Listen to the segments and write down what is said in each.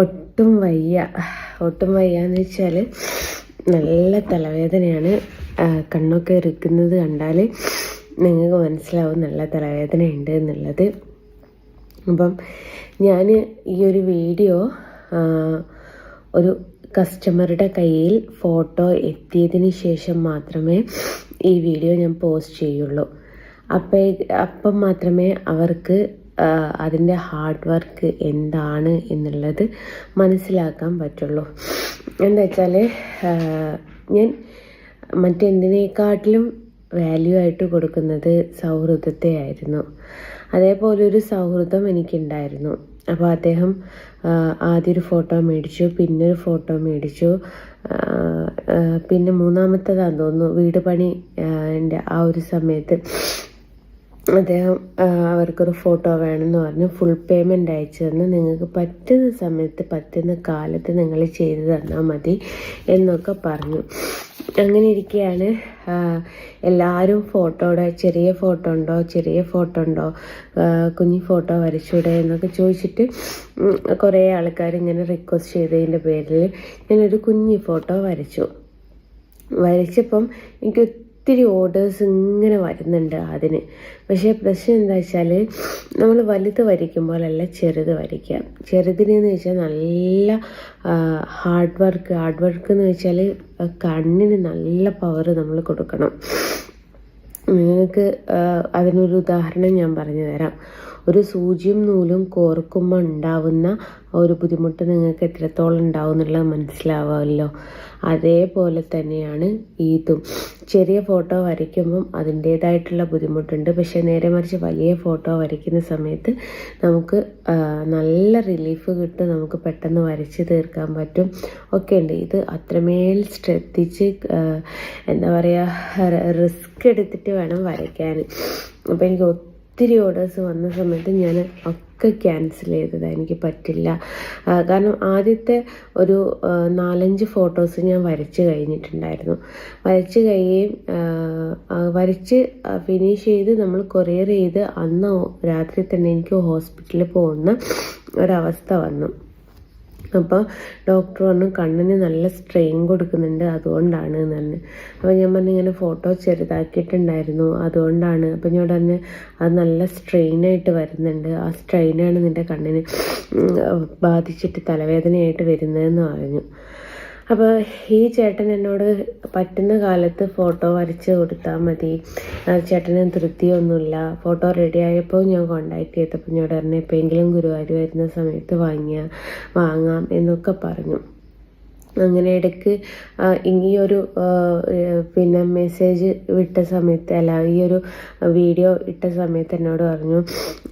ഒട്ടും വയ്യാന്ന് വെച്ചാൽ നല്ല തലവേദനയാണ്. കണ്ണൊക്കെ ഇറുക്കുന്നത് കണ്ടാൽ നിങ്ങൾക്ക് മനസ്സിലാവും നല്ല തലവേദന ഉണ്ട് എന്നുള്ളത്. അപ്പം ഞാൻ ഈ ഒരു വീഡിയോ ഒരു കസ്റ്റമറുടെ കയ്യിൽ ഫോട്ടോ എത്തിയതിന് ശേഷം മാത്രമേ ഈ വീഡിയോ ഞാൻ പോസ്റ്റ് ചെയ്യുള്ളൂ. അപ്പം മാത്രമേ അവർക്ക് അതിൻ്റെ ഹാർഡ് വർക്ക് എന്താണ് എന്നുള്ളത് മനസ്സിലാക്കാൻ പറ്റുള്ളൂ. എന്താ വെച്ചാൽ ഞാൻ മറ്റെന്തിനേക്കാട്ടിലും വാല്യൂ ആയിട്ട് കൊടുക്കുന്നത് സൗഹൃദത്തെ ആയിരുന്നു. അതേപോലെ ഒരു സൗഹൃദം എനിക്കുണ്ടായിരുന്നു. അപ്പോൾ അദ്ദേഹം ആദ്യം ഒരു ഫോട്ടോ മേടിച്ചു, പിന്നെ ഒരു ഫോട്ടോ മേടിച്ചു, പിന്നെ മൂന്നാമത്തേതാന്ന് തോന്നുന്നു വീട് പണി ആ ഒരു സമയത്ത് അദ്ദേഹം അവർക്കൊരു ഫോട്ടോ വേണമെന്ന് പറഞ്ഞ് ഫുൾ പേയ്മെൻറ്റ് അയച്ചു തന്ന് നിങ്ങൾക്ക് പറ്റുന്ന സമയത്ത് പറ്റുന്ന കാലത്ത് നിങ്ങൾ ചെയ്തു തന്നാൽ മതി എന്നൊക്കെ പറഞ്ഞു. അങ്ങനെ ഇരിക്കുകയാണ് എല്ലാവരും ഫോട്ടോയുടെ ചെറിയ ഫോട്ടോ ഉണ്ടോ കുഞ്ഞി ഫോട്ടോ വരച്ചൂടെ എന്നൊക്കെ ചോദിച്ചിട്ട് കുറേ ആൾക്കാർ ഇങ്ങനെ റിക്വസ്റ്റ് ചെയ്തതിൻ്റെ പേരിൽ ഞാനൊരു കുഞ്ഞി ഫോട്ടോ വരച്ചപ്പം എനിക്ക് ഒത്തിരി ഓർഡേഴ്സ് ഇങ്ങനെ വരുന്നുണ്ട് അതിന്. പക്ഷേ പ്രശ്നം എന്താ വെച്ചാൽ നമ്മൾ വലുത് വരയ്ക്കുമ്പോഴല്ല ചെറുത് വരയ്ക്കുക. ചെറുതിനെന്ന് വെച്ചാൽ നല്ല ഹാർഡ് വർക്ക് എന്ന് വെച്ചാൽ കണ്ണിന് നല്ല പവർ നമ്മൾ കൊടുക്കണം. നിങ്ങൾക്ക് അതിനൊരു ഉദാഹരണം ഞാൻ പറഞ്ഞു തരാം. ഒരു സൂചിയും നൂലും കോർക്കുമ്പോൾ ഉണ്ടാവുന്ന ഒരു ബുദ്ധിമുട്ട് നിങ്ങൾക്ക് എത്രത്തോളം ഉണ്ടാവും എന്നുള്ളത് മനസ്സിലാവുമല്ലോ. അതേപോലെ തന്നെയാണ് ഇതും. ചെറിയ ഫോട്ടോ വരയ്ക്കുമ്പം അതിൻ്റേതായിട്ടുള്ള ബുദ്ധിമുട്ടുണ്ട്. പക്ഷേ നേരെ മറിച്ച് വലിയ ഫോട്ടോ വരയ്ക്കുന്ന സമയത്ത് നമുക്ക് നല്ല റിലീഫ് കിട്ടും, നമുക്ക് പെട്ടെന്ന് വരച്ച് തീർക്കാൻ പറ്റും ഒക്കെ ഉണ്ട്. ഇത് അത്രമേൽ ശ്രദ്ധിച്ച് എന്താ പറയുക റിസ്ക് എടുത്തിട്ട് വേണം വരയ്ക്കാൻ. അപ്പോൾ എനിക്ക് ഒത്തിരി ഓർഡേഴ്സ് വന്ന സമയത്ത് ഞാൻ ഒക്കെ ക്യാൻസൽ ചെയ്തതാണ്. എനിക്ക് പറ്റില്ല. കാരണം ആദ്യത്തെ ഒരു 4-5 ഫോട്ടോസ് ഞാൻ വരച്ച് കഴിഞ്ഞിട്ടുണ്ടായിരുന്നു. വരച്ച് ഫിനിഷ് ചെയ്ത് നമ്മൾ കൊറിയർ ചെയ്ത് അന്ന് രാത്രി തന്നെ എനിക്ക് ഹോസ്പിറ്റലിൽ പോകുന്ന ഒരവസ്ഥ വന്നു. അപ്പോൾ ഡോക്ടർ പറഞ്ഞു കണ്ണിന് നല്ല സ്ട്രെയിൻ കൊടുക്കുന്നുണ്ട്, അതുകൊണ്ടാണ് എന്ന് പറഞ്ഞു. അപ്പോൾ ഞാൻ പറഞ്ഞു ഇങ്ങനെ ഫോട്ടോ ചെറുതാക്കിയിട്ടുണ്ടായിരുന്നു, അതുകൊണ്ടാണ്. അപ്പോൾ ഞാൻ തന്നെ അത് നല്ല സ്ട്രെയിനായിട്ട് വരുന്നുണ്ട്, ആ സ്ട്രെയിനാണ് നിൻ്റെ കണ്ണിന് ബാധിച്ചിട്ട് തലവേദനയായിട്ട് വരുന്നതെന്ന് പറഞ്ഞു. അപ്പോൾ ഈ ചേട്ടൻ എന്നോട് പറ്റുന്ന കാലത്ത് ഫോട്ടോ വരച്ച് കൊടുത്താൽ മതി, ചേട്ടന് തൃപ്തിയൊന്നുമില്ല. ഫോട്ടോ റെഡി ആയപ്പോൾ ഞാൻ കോണ്ടാക്ട് ചെയ്തപ്പോൾ ഞാൻ പറഞ്ഞു എപ്പോഴെങ്കിലും ഗുരുവായൂർ വരുന്ന സമയത്ത് വാങ്ങാം എന്നൊക്കെ പറഞ്ഞു. അങ്ങനെ ഇടയ്ക്ക് ഈ ഒരു പിന്നെ മെസ്സേജ് വിട്ട സമയത്ത് ഈ ഒരു വീഡിയോ ഇട്ട സമയത്ത് എന്നോട് പറഞ്ഞു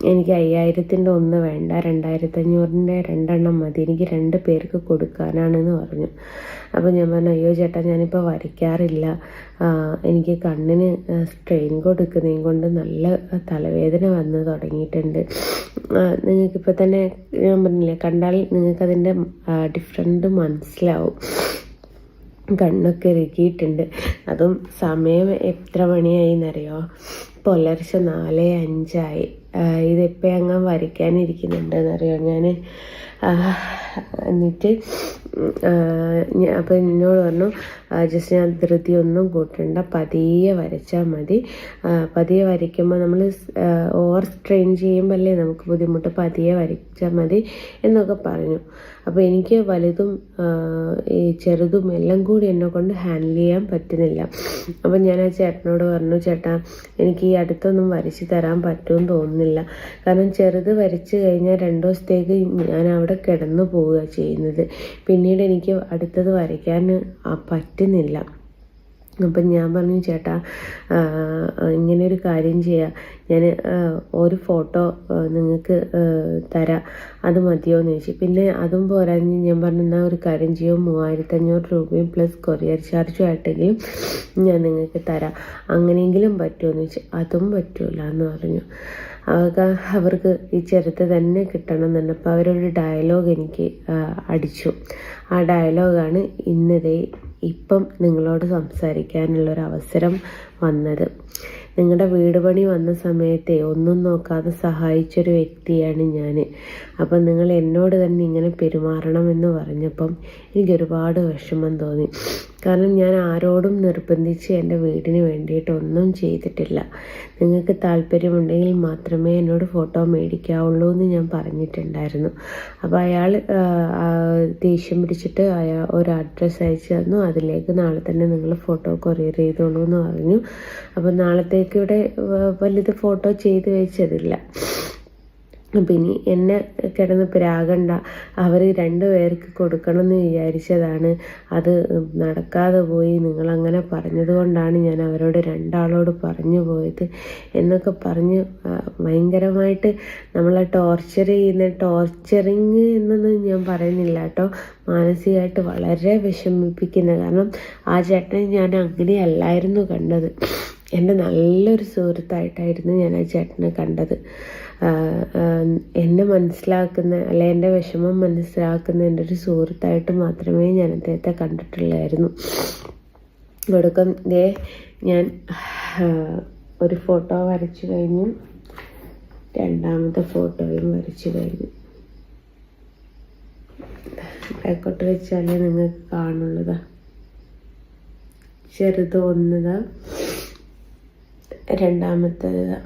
എനിക്ക് 5000-ൻ്റെ ഒന്ന് വേണ്ട, 2500-ൻ്റെ 2 എണ്ണം മതി, എനിക്ക് 2 പേർക്ക് കൊടുക്കാനാണെന്ന് പറഞ്ഞു. അപ്പോൾ ഞാൻ പറഞ്ഞു അയ്യോ ചേട്ടാ ഞാനിപ്പോൾ വരയ്ക്കാറില്ല, എനിക്ക് കണ്ണിന് സ്ട്രെയിൻ കൊടുക്കുന്നതും കൊണ്ട് നല്ല തലവേദന വന്ന് തുടങ്ങിയിട്ടുണ്ട്. നിങ്ങൾക്കിപ്പോൾ തന്നെ ഞാൻ പറഞ്ഞില്ലേ കണ്ടാൽ നിങ്ങൾക്കതിൻ്റെ ഡിഫറൻറ്റ് മനസ്സിലാവും. കണ്ണൊക്കെ ഇറുകിയിട്ടുണ്ട്. അതും സമയം എത്ര മണിയായി എന്നറിയോ? പുലർച്ചെ 4:05 ഇതെപ്പോൾ അങ്ങ് വരയ്ക്കാനിരിക്കുന്നുണ്ടെന്നറിയോ ഞാൻ. എന്നിട്ട് അപ്പോൾ എന്നോട് പറഞ്ഞു ജസ്റ്റ് ഞാൻ ധൃതിയൊന്നും കൂട്ടണ്ട, പതിയെ വരച്ചാൽ മതി, പതിയെ വരയ്ക്കുമ്പോൾ നമ്മൾ ഓവർ സ്ട്രെയിൻ ചെയ്യുമ്പോൾ അല്ലേ നമുക്ക് ബുദ്ധിമുട്ട്, പതിയെ വരച്ചാൽ മതി എന്നൊക്കെ പറഞ്ഞു. അപ്പോൾ എനിക്ക് വലുതും ഈ ചെറുതും എല്ലാം കൂടി എന്നെ കൊണ്ട് ഹാൻഡിൽ ചെയ്യാൻ പറ്റുന്നില്ല. അപ്പോൾ ഞാൻ ആ ചേട്ടനോട് പറഞ്ഞു ചേട്ടാ എനിക്ക് ഈ അടുത്തൊന്നും വരച്ച് തരാൻ പറ്റുമെന്ന് തോന്നുന്നില്ല, കാരണം ചെറുത് വരച്ച് കഴിഞ്ഞാൽ 2 ദിവസത്തേക്ക് ഞാൻ അവിടെ കിടന്നു പോവുക ചെയ്യുന്നത്, പിന്നീട് എനിക്ക് അടുത്തത് വരയ്ക്കാൻ പറ്റുന്നില്ല. അപ്പം ഞാൻ പറഞ്ഞു ചേട്ടാ ഇങ്ങനെ ഒരു കാര്യം ചെയ്യാം, ഞാൻ ഒരു ഫോട്ടോ നിങ്ങൾക്ക് തരാം, അത് മതിയോ എന്ന് ചോദിച്ചു. പിന്നെ അതും പോരാഞ്ഞ് ഞാൻ പറഞ്ഞു എന്നാൽ ഒരു കാര്യം ചെയ്യും, 3500 രൂപയും പ്ലസ് കൊറിയർ ചാർജും ആയിട്ടെങ്കിലും ഞാൻ നിങ്ങൾക്ക് തരാം, അങ്ങനെയെങ്കിലും പറ്റുമോ എന്ന് ചോദിച്ചു. അതും പറ്റൂല എന്ന് പറഞ്ഞു. അവർക്ക് ഈ ചെറുത്ത് തന്നെ കിട്ടണം എന്നുണ്ട്. അപ്പോൾ അവരൊരു ഡയലോഗ് എനിക്ക് അടിച്ചു. ആ ഡയലോഗാണ് ഇപ്പം നിങ്ങളോട് സംസാരിക്കാനുള്ളൊരവസരം വന്നത്. നിങ്ങളുടെ വീട് പണി വന്ന സമയത്തെ ഒന്നും നോക്കാതെ സഹായിച്ചൊരു വ്യക്തിയാണ് ഞാൻ. അപ്പം നിങ്ങൾ എന്നോട് തന്നെ ഇങ്ങനെ പെരുമാറണമെന്ന് പറഞ്ഞപ്പം എനിക്കൊരുപാട് വിഷമം തോന്നി. കാരണം ഞാൻ ആരോടും നിർബന്ധിച്ച് എൻ്റെ വീടിന് വേണ്ടിയിട്ടൊന്നും ചെയ്തിട്ടില്ല. നിങ്ങൾക്ക് താല്പര്യമുണ്ടെങ്കിൽ മാത്രമേ എന്നോട് ഫോട്ടോ മേടിക്കാവുള്ളൂ എന്ന് ഞാൻ പറഞ്ഞിട്ടുണ്ടായിരുന്നു. അപ്പോൾ അയാൾ ദേഷ്യം പിടിച്ചിട്ട് ഒരു അഡ്രസ്സ് അയച്ചു തന്നു. അതിലേക്ക് നാളെ തന്നെ നിങ്ങൾ ഫോട്ടോ കൊറിയർ ചെയ്തോളൂ എന്ന് പറഞ്ഞു. അപ്പോൾ നാളത്തേക്ക് ഇവിടെ വലുത് ഫോട്ടോ ചെയ്ത് വെച്ചതില്ല. അപ്പം ഇനി എന്നെ കിടന്ന് പ്രാകണ്ട, അവർ 2 പേർക്ക് കൊടുക്കണമെന്ന് വിചാരിച്ചതാണ്, അത് നടക്കാതെ പോയി, നിങ്ങളങ്ങനെ പറഞ്ഞത് കൊണ്ടാണ് ഞാൻ അവരോട് 2 ആളോട് പറഞ്ഞു പോയത് എന്നൊക്കെ പറഞ്ഞ് ഭയങ്കരമായിട്ട് നമ്മളെ ടോർച്ചറിങ് എന്നൊന്നും ഞാൻ പറയുന്നില്ല കേട്ടോ, മാനസികമായിട്ട് വളരെ വിഷമിപ്പിക്കുന്ന. കാരണം ആ ചേട്ടനെ ഞാൻ അങ്ങനെയല്ലായിരുന്നു കണ്ടത്. എൻ്റെ നല്ലൊരു സുഹൃത്തായിട്ടായിരുന്നു ഞാൻ ആ ചേട്ടനെ കണ്ടത്. എന്നെ മനസ്സിലാക്കുന്ന, അല്ലെ എൻ്റെ വിഷമം മനസ്സിലാക്കുന്ന എൻ്റെ ഒരു സുഹൃത്തായിട്ട് മാത്രമേ ഞാൻ അദ്ദേഹത്തെ കണ്ടിട്ടുള്ളായിരുന്നു. ഒടുക്കം ഞാൻ ഒരു ഫോട്ടോ വരച്ചു കഴിഞ്ഞു, 2ാമത്തെ ഫോട്ടോയും വരച്ചു കഴിഞ്ഞു. ബാക്കോട്ട് വെച്ചാലേ നിങ്ങൾക്ക് കാണുള്ളതാ. ചെറുത് 1, 2ാമത്തേതാ.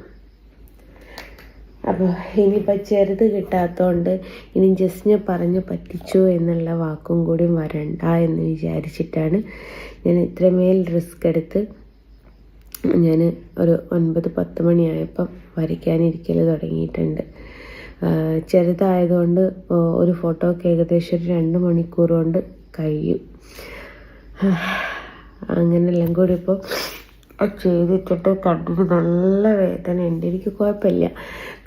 അപ്പോൾ ഇനിയിപ്പോൾ ചെറുത് കിട്ടാത്തതുകൊണ്ട് ഇനി ജസ്റ്റ് പറഞ്ഞ് പറ്റിച്ചു എന്നുള്ള വാക്കും കൂടി വരണ്ട എന്ന് വിചാരിച്ചിട്ടാണ് ഞാൻ ഇത്രമേൽ റിസ്ക് എടുത്ത് ഞാൻ ഒരു 9-10 മണിയായപ്പം വരയ്ക്കാനിരിക്കൽ തുടങ്ങിയിട്ടുണ്ട്. ചെറുതായതുകൊണ്ട് ഒരു ഫോട്ടോക്ക് ഏകദേശം ഒരു 2 മണിക്കൂർ കൊണ്ട് കഴിയും. അങ്ങനെല്ലാം കൂടി ഇപ്പോൾ ചെയ്തിട്ടിട്ട് കണ്ണിന് നല്ല വേദനയുണ്ട്. എനിക്ക് കുഴപ്പമില്ല,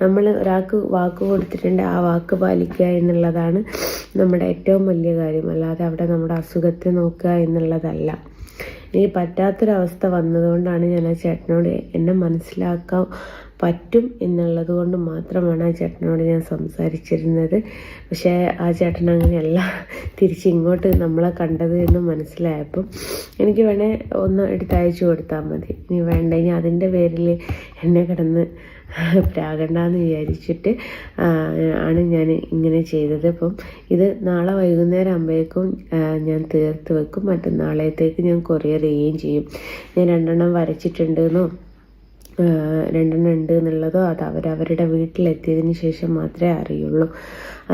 നമ്മൾ ഒരാൾക്ക് വാക്ക് കൊടുത്തിട്ടുണ്ട്, ആ വാക്ക് പാലിക്കുക എന്നുള്ളതാണ് നമ്മുടെ ഏറ്റവും വലിയ കാര്യം. അല്ലാതെ അവിടെ നമ്മുടെ അസുഖത്തെ നോക്കുക എന്നുള്ളതല്ല. എനിക്ക് പറ്റാത്തൊരവസ്ഥ വന്നതുകൊണ്ടാണ് ഞാൻ ആ ചേട്ടനോട് എന്നെ മനസ്സിലാക്കാൻ പറ്റും എന്നുള്ളത് കൊണ്ട് മാത്രമാണ് ആ ചേട്ടനോട് ഞാൻ സംസാരിച്ചിരുന്നത്. പക്ഷേ ആ ചേട്ടൻ അങ്ങനെയല്ല, തിരിച്ചിങ്ങോട്ട് നമ്മളെ കണ്ടത് എന്ന് മനസ്സിലായപ്പം എനിക്ക് വേണേൽ ഒന്ന് എടുത്തയച്ചു കൊടുത്താൽ മതി. ഇനി വേണ്ട, ഇനി അതിൻ്റെ പേരിൽ എന്നെ കിടന്ന് പ്രാകണ്ടെന്ന് വിചാരിച്ചിട്ട് ആണ് ഞാൻ ഇങ്ങനെ ചെയ്തത്. അപ്പം ഇത് നാളെ വൈകുന്നേരം ആകുമ്പോഴേക്കും ഞാൻ തീർത്ത് വെക്കും. മറ്റന്നാളത്തേക്ക് ഞാൻ കൊറിയർ ചെയ്യുകയും ചെയ്യും. ഞാൻ 2 വരച്ചിട്ടുണ്ടെന്നോ 2 ഉണ്ട് എന്നുള്ളതോ അത് അവരവരുടെ വീട്ടിലെത്തിയതിന് ശേഷം മാത്രമേ അറിയുള്ളൂ.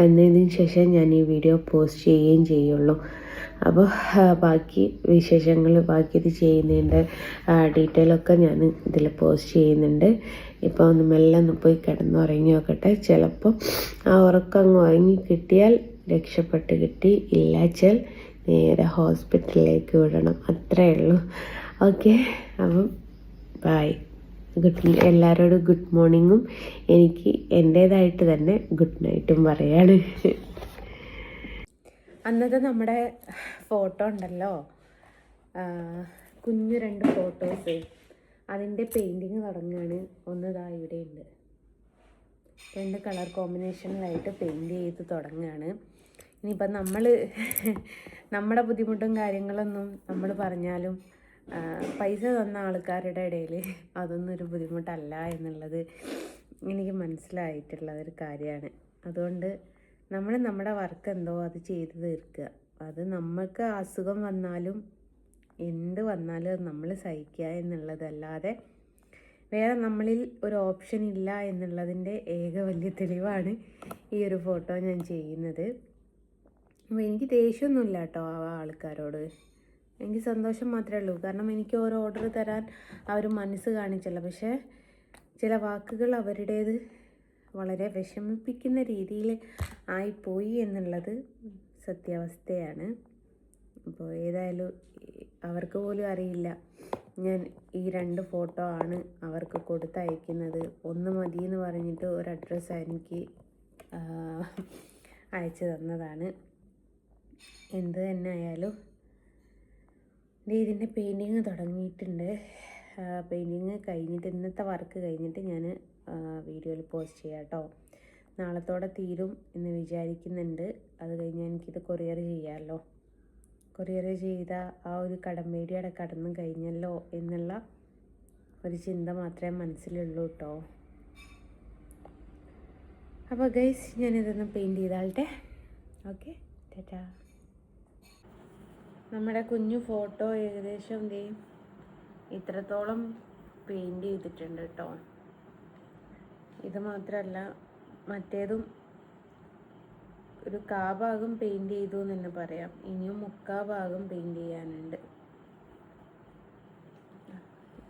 എന്നതിന് ശേഷം ഞാൻ ഈ വീഡിയോ പോസ്റ്റ് ചെയ്യുകയും ചെയ്യുള്ളൂ. അപ്പോൾ ബാക്കി വിശേഷങ്ങൾ, ബാക്കി ഇത് ചെയ്യുന്നതിൻ്റെ ഡീറ്റെയിലൊക്കെ ഞാൻ ഇതിൽ പോസ്റ്റ് ചെയ്യുന്നുണ്ട്. ഇപ്പോൾ ഒന്ന് മെല്ലെ ഒന്ന് പോയി കിടന്നുറങ്ങി നോക്കട്ടെ. ചിലപ്പോൾ ആ ഉറക്കം അങ്ങ് ഉറങ്ങി കിട്ടിയാൽ രക്ഷപ്പെട്ട് കിട്ടി, ഇല്ലാച്ചാൽ നേരെ ഹോസ്പിറ്റലിലേക്ക് വിടണം. അത്രയേ ഉള്ളൂ. ഓക്കെ, അപ്പം ബായ്. എല്ലാവരോടും ഗുഡ് മോർണിംഗും എനിക്ക് എൻ്റേതായിട്ട് തന്നെ ഗുഡ് നൈറ്റും പറയാണ്. അന്നത്തെ നമ്മുടെ ഫോട്ടോ ഉണ്ടല്ലോ, കുഞ്ഞു 2 ഫോട്ടോസ്, അതിൻ്റെ പെയിൻറ്റിങ് തുടങ്ങുകയാണ്. ഒന്നിതാ ഇവിടെയുണ്ട്, 2 കളർ കോമ്പിനേഷനിലായിട്ട് പെയിൻറ്റ് ചെയ്ത് തുടങ്ങുകയാണ്. ഇനിയിപ്പം നമ്മുടെ ബുദ്ധിമുട്ടും കാര്യങ്ങളൊന്നും നമ്മൾ പറഞ്ഞാലും പൈസ തന്ന ആൾക്കാരുടെ ഇടയിൽ അതൊന്നും ഒരു ബുദ്ധിമുട്ടല്ല എന്നുള്ളത് എനിക്ക് മനസ്സിലായിട്ടുള്ള ഒരു കാര്യമാണ്. അതുകൊണ്ട് നമ്മുടെ വർക്ക് എന്തോ അത് ചെയ്ത് തീർക്കുക. അത് നമുക്ക് അസുഖം വന്നാലും എന്ത് വന്നാലും നമ്മൾ സഹിക്കുക എന്നുള്ളതല്ലാതെ വേറെ നമ്മളിൽ ഒരു ഓപ്ഷൻ ഇല്ല എന്നുള്ളതിൻ്റെ ഏക വലിയ തെളിവാണ് ഈ ഒരു ഫോട്ടോ ഞാൻ ചെയ്യുന്നത്. അപ്പോൾ എനിക്ക് ദേഷ്യമൊന്നുമില്ല കേട്ടോ ആ ആൾക്കാരോട്, എനിക്ക് സന്തോഷം മാത്രമേ ഉള്ളൂ. കാരണം എനിക്ക് ഓരോ ഓർഡർ തരാൻ അവർ മനസ്സ് കാണിച്ചല്ല, പക്ഷേ ചില വാക്കുകൾ അവരുടേത് വളരെ വിഷമിപ്പിക്കുന്ന രീതിയിൽ ആയിപ്പോയി എന്നുള്ളത് സത്യാവസ്ഥയാണ്. അപ്പോൾ ഏതായാലും അവർക്ക് പോലും അറിയില്ല ഞാൻ ഈ 2 ഫോട്ടോ ആണ് അവർക്ക് കൊടുത്തയക്കുന്നത്. 1 മതി എന്ന് പറഞ്ഞിട്ട് ഒരു അഡ്രസ്സ് എനിക്ക് അയച്ചു തന്നതാണ്. എന്ത് തന്നെ ആയാലും ഇതിൻ്റെ പെയിൻറ്റിങ് തുടങ്ങിയിട്ടുണ്ട്. പെയിൻറ്റിങ് കഴിഞ്ഞിട്ട്, ഇന്നത്തെ വർക്ക് കഴിഞ്ഞിട്ട് ഞാൻ വീഡിയോയിൽ പോസ്റ്റ് ചെയ്യാം കേട്ടോ. നാളത്തോടെ തീരും എന്ന് വിചാരിക്കുന്നുണ്ട്. അത് കഴിഞ്ഞാൽ എനിക്കിത് കൊറിയർ ചെയ്യാമല്ലോ. കൊറിയർ ചെയ്ത ആ ഒരു കടമ്പേടിയുടെ കടന്നു കഴിഞ്ഞല്ലോ എന്നുള്ള ഒരു ചിന്ത മാത്രമേ മനസ്സിലുള്ളൂ കേട്ടോ. അപ്പോൾ ഗൈസ് ഞാനിതൊന്ന് പെയിൻറ്റ് ചെയ്താളട്ടെ. ഓക്കെ, ടാറ്റാ. നമ്മുടെ കുഞ്ഞു ഫോട്ടോ ഏകദേശം ഇത്രത്തോളം പെയിൻറ്റ് ചെയ്തിട്ടുണ്ട് കേട്ടോ. ഇത് മാത്രമല്ല, മറ്റേതും ഒരു ഭാഗം പെയിൻറ്റ് ചെയ്തു എന്ന് തന്നെ പറയാം. ഇനിയും ഭാഗം പെയിൻറ്റ് ചെയ്യാനുണ്ട്.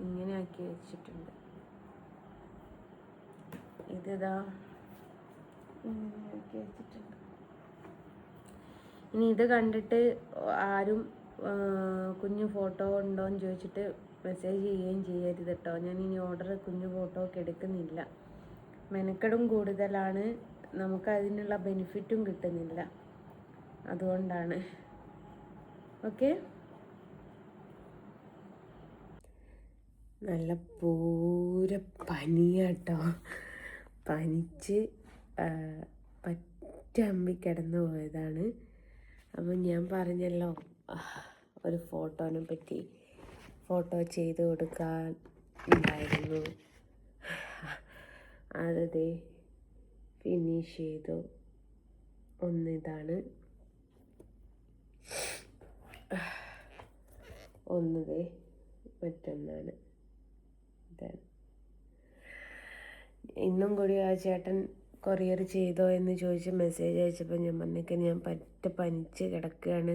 ഇങ്ങനെ ആക്കി വെച്ചിട്ടുണ്ട്. ഇതാ ഇങ്ങനെ ആക്കി വെച്ചിട്ടുണ്ട്. ഇനി ഇത് കണ്ടിട്ട് ആരും കുഞ്ഞു ഫോട്ടോ ഉണ്ടോ എന്ന് ചോദിച്ചിട്ട് മെസ്സേജ് ചെയ്യുകയും ചെയ്യരുത് കേട്ടോ. ഞാൻ ഇനി കുഞ്ഞു ഫോട്ടോ ഒക്കെ എടുക്കുന്നില്ല. മെനക്കെടും കൂടുതലാണ്, നമുക്കതിനുള്ള ബെനിഫിറ്റും കിട്ടുന്നില്ല, അതുകൊണ്ടാണ്. ഓക്കെ, നല്ല പൂര പനിയാട്ടോ. പനിച്ച് പറ്റമ്പി കിടന്നു പോയതാണ്. അപ്പം ഞാൻ പറഞ്ഞല്ലോ ഒരു ഫോട്ടോനെ പറ്റി, ഫോട്ടോ ചെയ്ത് കൊടുക്കാൻ ഉണ്ടായിരുന്നു. അത് ഫിനിഷ് ചെയ്തു. ഒന്നിതാണ്, ഒന്നത് മറ്റൊന്നാണ്. ഇതാണ്. ഇന്നും കൂടി ആ ചേട്ടൻ കൊറിയർ ചെയ്തോ എന്ന് ചോദിച്ച് മെസ്സേജ് അയച്ചപ്പോൾ ഞാൻ പറഞ്ഞേക്ക് ഞാൻ പനിച്ച് കിടക്കുകയാണ്,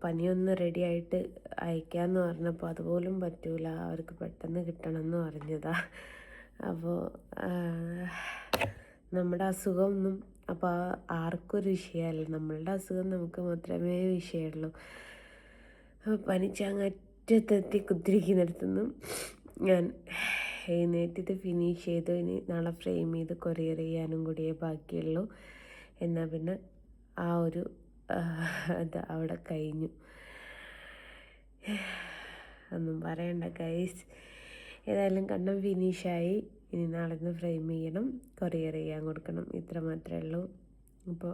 പനിയൊന്ന് റെഡി ആയിട്ട് അയക്കാമെന്ന് പറഞ്ഞപ്പോൾ അതുപോലും പറ്റൂല, അവർക്ക് പെട്ടെന്ന് കിട്ടണം എന്ന് പറഞ്ഞതാ. അപ്പോൾ നമ്മുടെ അസുഖമൊന്നും അപ്പോൾ ആർക്കും ഒരു വിഷയമല്ല, നമ്മളുടെ അസുഖം നമുക്ക് മാത്രമേ വിഷയമുള്ളൂ. അപ്പോൾ പനിച്ചങ്ങറ്റത്തെത്തി കുത്തിരിക്കുന്നിടത്തുനിന്നും ഞാൻ എഴുന്നേറ്റ് ഫിനിഷ് ചെയ്തു. ഇനി നാളെ ഫ്രെയിം ചെയ്ത് കൊറിയർ ചെയ്യാനും കൂടിയേ ബാക്കിയുള്ളൂ. എന്നാൽ പിന്നെ ആ ഒരു അത് അവിടെ കഴിഞ്ഞു. ഒന്നും പറയണ്ട ഗൈസ്. ഏതായാലും കണ്ണം ഫിനിഷായി. ഇനി നാളെ നിന്ന് ഫ്രെയിം ചെയ്യണം, കൊറിയർ ചെയ്യാൻ കൊടുക്കണം. ഇത്ര മാത്രമേ ഉള്ളൂ. അപ്പോൾ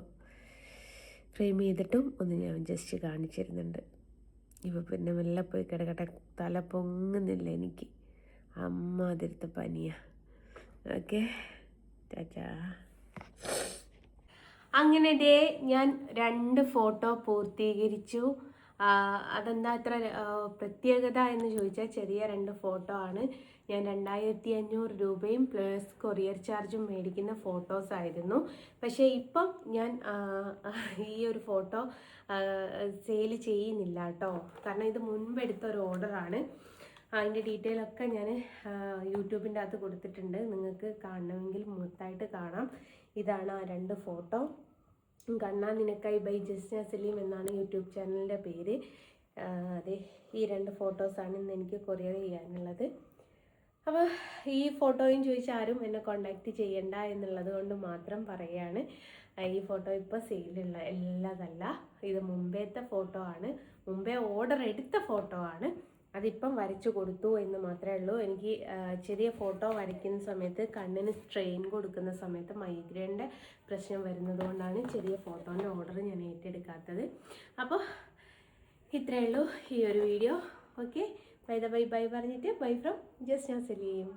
ഫ്രെയിം ചെയ്തിട്ടും ഒന്ന് ഞാൻ ജസ്റ്റ് കാണിച്ചിരുന്നുണ്ട്. ഇപ്പോൾ പിന്നെ മെല്ലെ പോയി കിടക്കട്ടെ, തല പൊങ്ങുന്നില്ല എനിക്ക്, അമ്മാതിരത്തെ പനിയാണ്. ഓക്കെ, ടാറ്റാ. അങ്ങനെ ഞാൻ 2 ഫോട്ടോ പൂർത്തീകരിച്ചു. അതെന്താ അത്ര പ്രത്യേകത എന്ന് ചോദിച്ചാൽ ചെറിയ 2 ഫോട്ടോ ആണ്. ഞാൻ 2500 രൂപയും പ്ലസ് കൊറിയർ ചാർജും മേടിക്കുന്ന ഫോട്ടോസ് ആയിരുന്നു. പക്ഷേ ഇപ്പം ഞാൻ ഈ ഒരു ഫോട്ടോ സെയിൽ ചെയ്യുന്നില്ല കേട്ടോ. കാരണം ഇത് മുൻപെടുത്ത ഒരു ഓർഡറാണ്. അതിൻ്റെ ഡീറ്റെയിൽ ഒക്കെ ഞാൻ യൂട്യൂബിൻ്റെ അകത്ത് കൊടുത്തിട്ടുണ്ട്, നിങ്ങൾക്ക് കാണണമെങ്കിൽ മൊത്തമായിട്ട് കാണാം. ഇതാണ് ആ 2 ഫോട്ടോ. കണ്ണാ നിനക്കായി ബൈ ജസ്ന സലീം എന്നാണ് യൂട്യൂബ് ചാനലിൻ്റെ പേര്. അതെ, ഈ 2 ഫോട്ടോസാണ് ഇന്ന് എനിക്ക് കൊറിയർ ചെയ്യാനുള്ളത്. അപ്പോൾ ഈ ഫോട്ടോയും ചോദിച്ചാൽ ആരും എന്നെ കോണ്ടാക്റ്റ് ചെയ്യണ്ട എന്നുള്ളത് കൊണ്ട് മാത്രം പറയുകയാണ്. ഈ ഫോട്ടോ ഇപ്പോൾ സെയിലുള്ള എല്ലാതല്ല, ഇത് മുമ്പേത്തെ ഫോട്ടോ ആണ്, മുമ്പേ ഓർഡർ എടുത്ത ഫോട്ടോ ആണ്. അതിപ്പം വരച്ചു കൊടുത്തു എന്ന് മാത്രമേ ഉള്ളൂ. എനിക്ക് ചെറിയ ഫോട്ടോ വരയ്ക്കുന്ന സമയത്ത് കണ്ണിന് സ്ട്രെയിൻ കൊടുക്കുന്ന സമയത്ത് മൈഗ്രെയിൻ്റെ പ്രശ്നം വരുന്നത് കൊണ്ടാണ് ചെറിയ ഫോട്ടോൻ്റെ ഓർഡർ ഞാൻ ഏറ്റെടുക്കാത്തത്. അപ്പോൾ ഇത്രയേ ഉള്ളൂ ഈ ഒരു വീഡിയോ. ഓക്കെ, ബൈ പറഞ്ഞിട്ട് ബൈ ഫ്രം ജസ്ന സലീം.